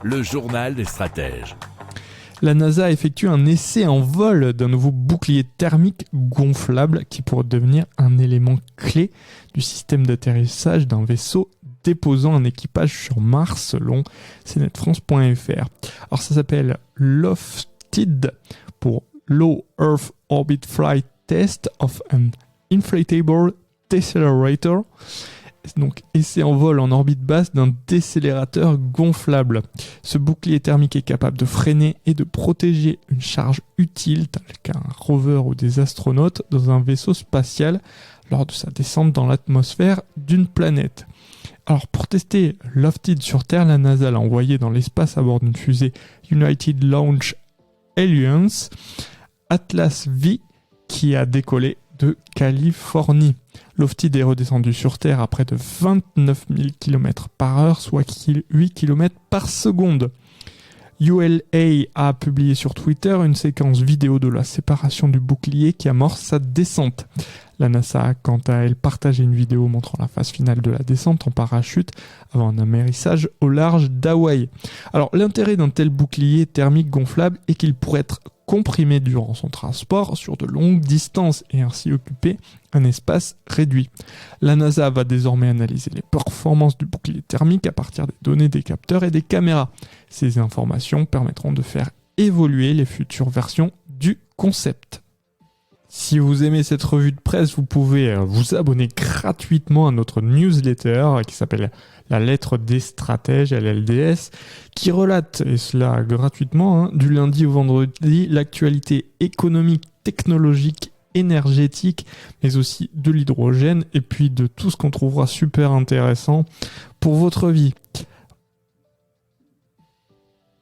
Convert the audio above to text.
Le journal des stratèges. La NASA effectue un essai en vol d'un nouveau bouclier thermique gonflable qui pourrait devenir un élément clé du système d'atterrissage d'un vaisseau déposant un équipage sur Mars, selon cnetfrance.fr. Alors ça s'appelle LOFTID pour Low Earth Orbit Flight Test of an Inflatable Decelerator. Donc essai en vol en orbite basse d'un décélérateur gonflable. Ce bouclier thermique est capable de freiner et de protéger une charge utile, telle qu'un rover ou des astronautes, dans un vaisseau spatial lors de sa descente dans l'atmosphère d'une planète. Alors pour tester LOFTID sur Terre, la NASA l'a envoyé dans l'espace à bord d'une fusée United Launch Alliance Atlas V qui a décollé de Californie. LOFTID est redescendu sur Terre à près de 29 000 km/h, soit 8 km par seconde. ULA a publié sur Twitter une séquence vidéo de la séparation du bouclier qui amorce sa descente. La NASA a quant à elle partagé une vidéo montrant la phase finale de la descente en parachute avant un amérissage au large d'Hawaï. Alors l'intérêt d'un tel bouclier thermique gonflable est qu'il pourrait être comprimé durant son transport sur de longues distances et ainsi occuper un espace réduit. La NASA va désormais analyser les performances du bouclier thermique à partir des données des capteurs et des caméras. Ces informations permettront de faire évoluer les futures versions du concept. Si vous aimez cette revue de presse, vous pouvez vous abonner gratuitement à notre newsletter qui s'appelle La Lettre des Stratèges, LLDS, qui relate, et cela gratuitement, du lundi au vendredi, l'actualité économique, technologique, énergétique, mais aussi de l'hydrogène et puis de tout ce qu'on trouvera super intéressant pour votre vie.